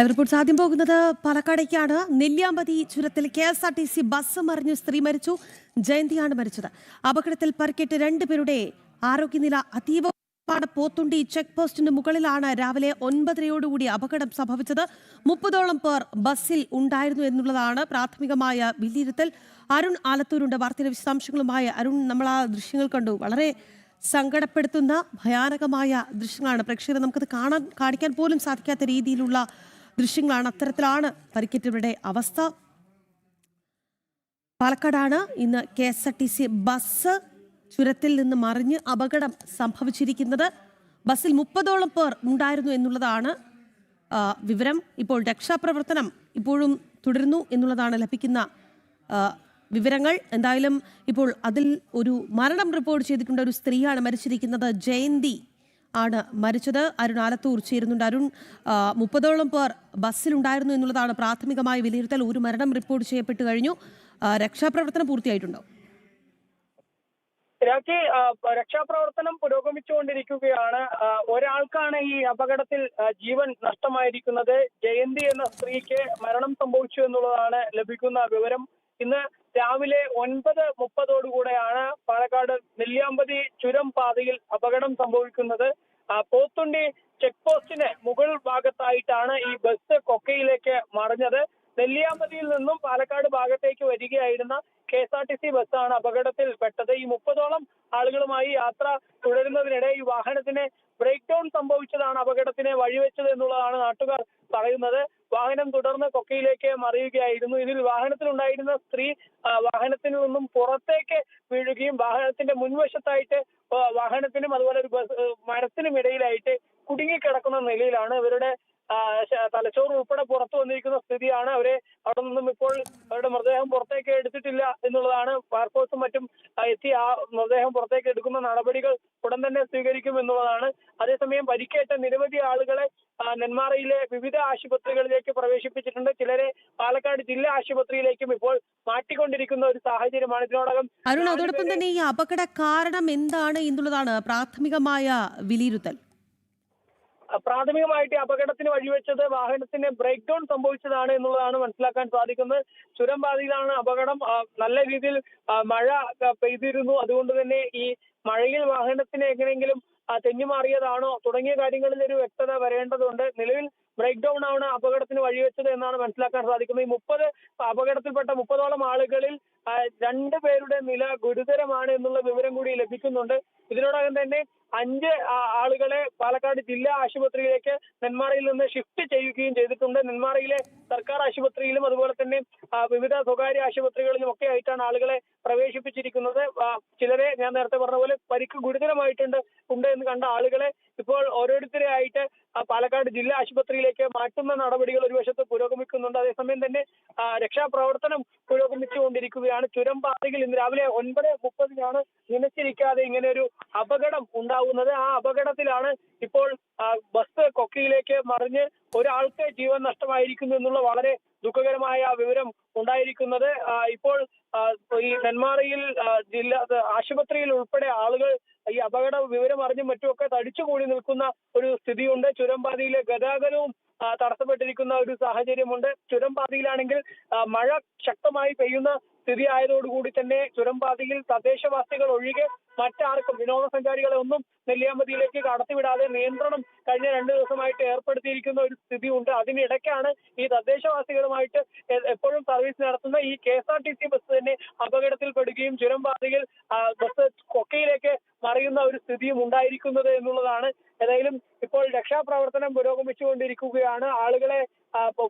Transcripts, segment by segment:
Reports ആദ്യം പോകുന്നത് പാലക്കാടേക്കാണ്. നെല്ലിയാമ്പതി ചുരത്തിൽ KSRTC ബസ് മറിഞ്ഞു സ്ത്രീ മരിച്ചു. ജയന്തിയാണ് മരിച്ചത്. അപകടത്തിൽ പരിക്കേറ്റ് രണ്ടുപേരുടെ ആരോഗ്യനില അതീവ. പോത്തുണ്ടി ചെക്ക് പോസ്റ്റിന് മുകളിലാണ് രാവിലെ 9:30 അപകടം സംഭവിച്ചത്. 30ഓളം പേർ ബസ്സിൽ ഉണ്ടായിരുന്നു എന്നുള്ളതാണ് പ്രാഥമികമായ വിലയിരുത്തൽ. അരുൺ ആലത്തൂരുണ്ട് വാർത്തയുടെ വിശദാംശങ്ങളുമായി. അരുൺ, നമ്മൾ ആ ദൃശ്യങ്ങൾ കണ്ടു. വളരെ സങ്കടപ്പെടുത്തുന്ന ഭയാനകമായ ദൃശ്യങ്ങളാണ്. പ്രേക്ഷകരെ നമുക്കത് കാണിക്കാൻ പോലും സാധിക്കാത്ത രീതിയിലുള്ള ദൃശ്യങ്ങളാണ്. അത്തരത്തിലാണ് പരിക്കേറ്റവരുടെ അവസ്ഥ. പാലക്കാടാണ് ഇന്ന് KSRTC ബസ് ചുരത്തിൽ നിന്ന് മറിഞ്ഞ് അപകടം സംഭവിച്ചിരിക്കുന്നത്. ബസ്സിൽ 30ഓളം പേർ ഉണ്ടായിരുന്നു എന്നുള്ളതാണ് വിവരം. ഇപ്പോൾ രക്ഷാപ്രവർത്തനം ഇപ്പോഴും തുടരുന്നു എന്നുള്ളതാണ് ലഭിക്കുന്ന വിവരങ്ങൾ. എന്തായാലും ഇപ്പോൾ അതിൽ ഒരു മരണം റിപ്പോർട്ട് ചെയ്തിട്ടുണ്ട്. ഒരു സ്ത്രീയാണ് മരിച്ചിരിക്കുന്നത്. ജയന്തി ആണ് മരിച്ചത്. അരുൺ ആലത്തൂർ ചേരുന്നുണ്ട്. അരുൺ, 30ഓളം പേർ ബസ്സിലുണ്ടായിരുന്നു എന്നുള്ളതാണ് പ്രാഥമികമായ വിലയിരുത്തൽ. ഒരു മരണം റിപ്പോർട്ട് ചെയ്യപ്പെട്ടു കഴിഞ്ഞു. രക്ഷാപ്രവർത്തനം പൂർത്തിയായിട്ടുണ്ടോ? രക്ഷാപ്രവർത്തനം പുരോഗമിച്ചുകൊണ്ടിരിക്കുകയാണ്. ഒരാൾക്കാണ് ഈ അപകടത്തിൽ ജീവൻ നഷ്ടമായിരിക്കുന്നത്. ജയന്തി എന്ന സ്ത്രീക്ക് മരണം സംഭവിച്ചു എന്നുള്ളതാണ് ലഭിക്കുന്ന വിവരം. ഇന്ന് രാവിലെ 9:30 പാലക്കാട് നെല്ലിയാമ്പതി ചുരം പാതയിൽ അപകടം സംഭവിക്കുന്നത്. പോത്തുണ്ടി ചെക്ക് പോസ്റ്റിന് മുകൾ ഭാഗത്തായിട്ടാണ് ഈ ബസ് കൊക്കയിലേക്ക് മറിഞ്ഞത്. നെല്ലിയാമ്പതിയിൽ നിന്നും പാലക്കാട് ഭാഗത്തേക്ക് വരികയായിരുന്ന KSRTC ബസ്സാണ് അപകടത്തിൽ പെട്ടത്. ഈ 30ഓളം ആളുകളുമായി യാത്ര തുടരുന്നതിനിടെ ഈ വാഹനത്തിന് ബ്രേക്ക് ഡൗൺ സംഭവിച്ചതാണ് അപകടത്തിന് വഴിവെച്ചത് എന്നുള്ളതാണ് നാട്ടുകാർ പറയുന്നത്. വാഹനം തുടർന്ന് കൊക്കയിലേക്ക് മറിയുകയായിരുന്നു. ഇതിൽ വാഹനത്തിലുണ്ടായിരുന്ന സ്ത്രീ വാഹനത്തിൽ നിന്നും പുറത്തേക്ക് വീഴുകയും വാഹനത്തിന്റെ മുൻവശത്തായിട്ട് വാഹനത്തിനും അതുപോലെ ഒരു മരത്തിനും ഇടയിലായിട്ട് കുടുങ്ങിക്കിടക്കുന്ന നിലയിലാണ്. ഇവരുടെ തലച്ചോറ് ഉൾപ്പെടെ പുറത്തു വന്നിരിക്കുന്ന സ്ഥിതിയാണ്. അവിടെ നിന്നും ഇപ്പോൾ അവരുടെ മൃതദേഹം പുറത്തേക്ക് എടുത്തിട്ടില്ല എന്നുള്ളതാണ്. ഫയർഫോഴ്സും മറ്റും എത്തി ആ മൃതദേഹം പുറത്തേക്ക് എടുക്കുന്ന നടപടികൾ ഉടൻ തന്നെ സ്വീകരിക്കും എന്നുള്ളതാണ്. അതേസമയം പരിക്കേറ്റ നിരവധി ആളുകളെ നെന്മാറയിലെ വിവിധ ആശുപത്രികളിലേക്ക് പ്രവേശിപ്പിച്ചിട്ടുണ്ട്. ചിലരെ പാലക്കാട് ജില്ലാ ആശുപത്രിയിലേക്കും ഇപ്പോൾ മാറ്റിക്കൊണ്ടിരിക്കുന്ന ഒരു സാഹചര്യമാണ്. ഇതിനോടകം അരുൺ, അതോടൊപ്പം തന്നെ ഈ അപകട കാരണം എന്താണ് എന്നുള്ളതാണ് പ്രാഥമികമായ വിലയിരുത്തൽ. പ്രാഥമികമായിട്ട് അപകടത്തിന് വഴിവെച്ചത് വാഹനത്തിന് ബ്രേക്ക് ഡൗൺ സംഭവിച്ചതാണ് എന്നുള്ളതാണ് മനസ്സിലാക്കാൻ സാധിക്കുന്നത്. ചുരം പാതയിലാണ് അപകടം. നല്ല രീതിയിൽ മഴ പെയ്തിരുന്നു. അതുകൊണ്ട് തന്നെ ഈ മഴയിൽ വാഹനത്തിന് എങ്ങനെയെങ്കിലും തെന്നിമാറിയതാണോ തുടങ്ങിയ കാര്യങ്ങളിൽ ഒരു വ്യക്തത വരേണ്ടതുണ്ട്. നിലവിൽ ബ്രേക്ക് ഡൗൺ ആണ് അപകടത്തിന് വഴിവെച്ചത് എന്നാണ് മനസ്സിലാക്കാൻ സാധിക്കുന്നത്. ഈ അപകടത്തിൽപ്പെട്ട 30ഓളം ആളുകളിൽ 2 പേരുടെ നില ഗുരുതരമാണ് എന്നുള്ള വിവരം കൂടി ലഭിക്കുന്നുണ്ട്. ഇതിനോടകം തന്നെ 5 ആളുകളെ പാലക്കാട് ജില്ലാ ആശുപത്രിയിലേക്ക് നെന്മാറയിൽ നിന്ന് ഷിഫ്റ്റ് ചെയ്യുകയും ചെയ്തിട്ടുണ്ട്. നെന്മാറയിലെ സർക്കാർ ആശുപത്രിയിലും അതുപോലെ തന്നെ വിവിധ സ്വകാര്യ ആശുപത്രികളിലും ഒക്കെ ആയിട്ടാണ് ആളുകളെ പ്രവേശിപ്പിച്ചിരിക്കുന്നത്. ചിലരെ ഞാൻ നേരത്തെ പറഞ്ഞ പോലെ പരിക്ക് ഗുരുതരമായിട്ടുണ്ട് എന്ന് കണ്ട ആളുകളെ ഇപ്പോൾ ഓരോരുത്തരെ ആയിട്ട് പാലക്കാട് ജില്ലാ ആശുപത്രിയിലേക്ക് മാറ്റുന്ന നടപടികൾ ഒരു വശത്ത് പുരോഗമിക്കുന്നുണ്ട്. അതേസമയം തന്നെ രക്ഷാപ്രവർത്തനം പുരോഗമിച്ചുകൊണ്ടിരിക്കുകയാണ്. ചുരം പാതയിൽ ഇന്ന് രാവിലെ 9:30 നിലച്ചിരിക്കാതെ ഇങ്ങനെ ഒരു അപകടം ഉണ്ടാവുന്നത്. ആ അപകടത്തിലാണ് ഇപ്പോൾ ബസ് കൊക്കയിലേക്ക് മറിഞ്ഞ് ഒരാൾക്ക് ജീവൻ നഷ്ടമായിരിക്കുന്നു എന്നുള്ള വളരെ ദുഃഖകരമായ വിവരം ഉണ്ടായിരിക്കുന്നത്. ഇപ്പോൾ ഈ നെന്മാറയിൽ ജില്ലാ ആശുപത്രിയിൽ ഉൾപ്പെടെ ആളുകൾ ഈ അപകട വിവരം അറിഞ്ഞും മറ്റുമൊക്കെ തടിച്ചുകൂടി നിൽക്കുന്ന ഒരു സ്ഥിതിയുണ്ട്. ചുരംപാതയിലെ ഗതാഗതവും തടസ്സപ്പെട്ടിരിക്കുന്ന ഒരു സാഹചര്യമുണ്ട്. ചുരംപാതയിലാണെങ്കിൽ മഴ ശക്തമായി പെയ്യുന്ന സ്ഥിതി ആയതോടുകൂടി തന്നെ ചുരംപാതയിൽ തദ്ദേശവാസികൾ ഒഴികെ മറ്റാർക്കും വിനോദസഞ്ചാരികളെ ഒന്നും നെല്ലിയാമ്പതിയിലേക്ക് കടത്തിവിടാതെ നിയന്ത്രണം കഴിഞ്ഞ 2 ദിവസമായിട്ട് ഏർപ്പെടുത്തിയിരിക്കുന്ന ഒരു സ്ഥിതിയുണ്ട്. അതിനിടയ്ക്കാണ് ഈ തദ്ദേശവാസികളുമായിട്ട് എപ്പോഴും സർവീസ് നടത്തുന്ന ഈ KSRTC ബസ് തന്നെ അപകടത്തിൽപ്പെടുകയും ചുരംപാതയിൽ ബസ് കൊക്കയിലേക്ക് മറിയുന്ന ഒരു സ്ഥിതിയും ഉണ്ടായിരിക്കുന്നത് എന്നുള്ളതാണ്. ഏതായാലും ഇപ്പോൾ രക്ഷാപ്രവർത്തനം പുരോഗമിച്ചുകൊണ്ടിരിക്കുകയാണ്.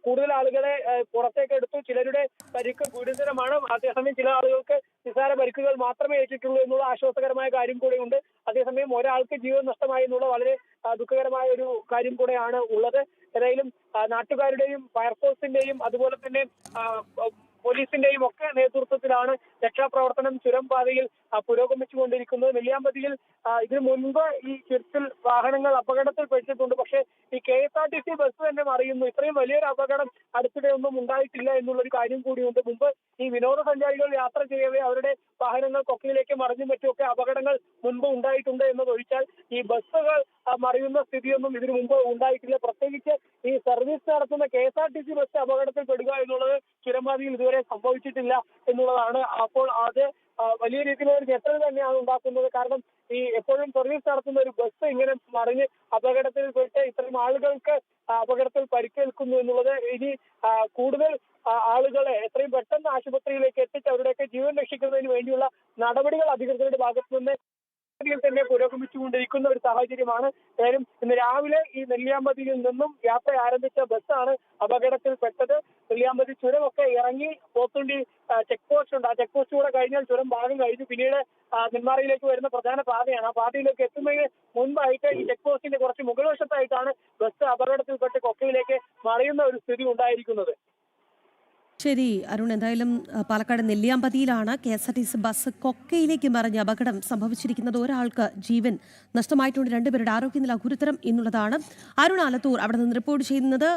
കൂടുതൽ ആളുകളെ പുറത്തേക്ക് എടുത്തു. ചിലരുടെ പരിക്ക് ഗുരുതരമാണ്. അതേസമയം ചില ആളുകൾക്ക് നിസ്സാര പരിക്കുകൾ മാത്രമേ ഏറ്റിട്ടുള്ളൂ എന്നുള്ള ആശ്വാസകരമായ കാര്യം കൂടെയുണ്ട്. അതേസമയം ഒരാൾക്ക് ജീവൻ നഷ്ടമായി എന്നുള്ള വളരെ ദുഃഖകരമായ ഒരു കാര്യം കൂടെയാണ് ഉള്ളത്. ഏതായാലും നാട്ടുകാരുടെയും ഫയർഫോഴ്സിന്റെയും അതുപോലെ തന്നെ പോലീസിന്റെയും ഒക്കെ നേതൃത്വത്തിലാണ് രക്ഷാപ്രവർത്തനം ചുരം പാതയിൽ പുരോഗമിച്ചുകൊണ്ടിരിക്കുന്നത്. നെല്ലിയാമ്പതിയിൽ ഇതിനു മുൻപ് ഈ ചുരത്തിൽ വാഹനങ്ങൾ അപകടത്തിൽപ്പെട്ടിട്ടുണ്ട്. പക്ഷേ ഈ KSRTC ബസ് തന്നെ മറിയുന്നു. ഇത്രയും വലിയൊരു അപകടം അടുത്തിടെ ഒന്നും ഉണ്ടായിട്ടില്ല എന്നുള്ളൊരു കാര്യം കൂടിയുണ്ട്. മുമ്പ് ഈ വിനോദസഞ്ചാരികൾ യാത്ര ചെയ്യവേ അവരുടെ വാഹനങ്ങൾ കൊക്കയിലേക്ക് മറിഞ്ഞും മറ്റുമൊക്കെ അപകടങ്ങൾ മുൻപ് ഉണ്ടായിട്ടുണ്ട് എന്നതൊഴിച്ചാൽ ഈ ബസ്സുകൾ മറിയുന്ന സ്ഥിതിയൊന്നും ഇതിനു മുമ്പ് ഉണ്ടായിട്ടില്ല. പ്രത്യേകിച്ച് ഈ സർവീസ് നടത്തുന്ന KSRTC ബസ് അപകടത്തിൽപ്പെടുക എന്നുള്ളത് ചുരംപാതയിൽ ഇതുവരെ സംഭവിച്ചിട്ടില്ല എന്നുള്ളതാണ്. അപ്പോൾ അത് വലിയ രീതിയിലുള്ള ഒരു ഞെട്ടൽ തന്നെയാണ് ഉണ്ടാക്കുന്നത്. കാരണം ഈ എപ്പോഴും സർവീസ് നടത്തുന്ന ഒരു ബസ് ഇങ്ങനെ മറിഞ്ഞ് അപകടത്തിൽപ്പെട്ട് ഇത്തരം ആളുകൾക്ക് അപകടത്തിൽ പരിക്കേൽക്കുന്നു എന്നുള്ളത് ഇനി കൂടുതൽ ആളുകളെ എത്രയും പെട്ടെന്ന് ആശുപത്രിയിലേക്ക് എത്തിച്ച് അവരുടെയൊക്കെ ജീവൻ രക്ഷിക്കുന്നതിന് വേണ്ടിയുള്ള നടപടികൾ അധികൃതരുടെ ഭാഗത്തു നിന്ന് തന്നെ പുരോഗമിച്ചുകൊണ്ടിരിക്കുന്ന ഒരു സാഹചര്യമാണ്. ഏതായാലും ഇന്ന് രാവിലെ ഈ നെല്ലിയാമ്പതിയിൽ നിന്നും യാത്ര ആരംഭിച്ച ബസ്സാണ് അപകടത്തിൽപ്പെട്ടത്. നെല്ലിയാമ്പതി ചുരമൊക്കെ ഇറങ്ങി പോത്തുണ്ടി ചെക്ക് പോസ്റ്റ് ഉണ്ട്. ആ ചെക്ക് പോസ്റ്റ് കൂടെ കഴിഞ്ഞാൽ ചുരം ഭാഗം കഴിഞ്ഞു. പിന്നീട് നെന്മാറയിലേക്ക് വരുന്ന പ്രധാന പാതയാണ്. ആ പാതയിലേക്ക് എത്തുന്നതിന് മുൻപായിട്ട് ഈ ചെക്ക് പോസ്റ്റിന്റെ കുറച്ച് മുകൾ വശത്തായിട്ടാണ് ബസ് അപകടത്തിൽപ്പെട്ട് കൊക്കയിലേക്ക് മറിയുന്ന ഒരു സ്ഥിതി ഉണ്ടായിരിക്കുന്നത്. ശരി അരുൺ, എന്തായാലും പാലക്കാട് നെല്ലിയാമ്പതിയിലാണ് KSRTC ബസ് കൊക്കയിലേക്ക് മറിഞ്ഞ് അപകടം സംഭവിച്ചിരിക്കുന്നത്. ഒരാൾക്ക് ജീവൻ നഷ്ടമായിട്ടുണ്ട്, രണ്ടുപേരുടെ ആരോഗ്യനില ഗുരുതരം എന്നുള്ളതാണ്. അരുൺ ആലത്തൂർ അവിടെ നിന്ന് റിപ്പോർട്ട് ചെയ്യുന്നത്.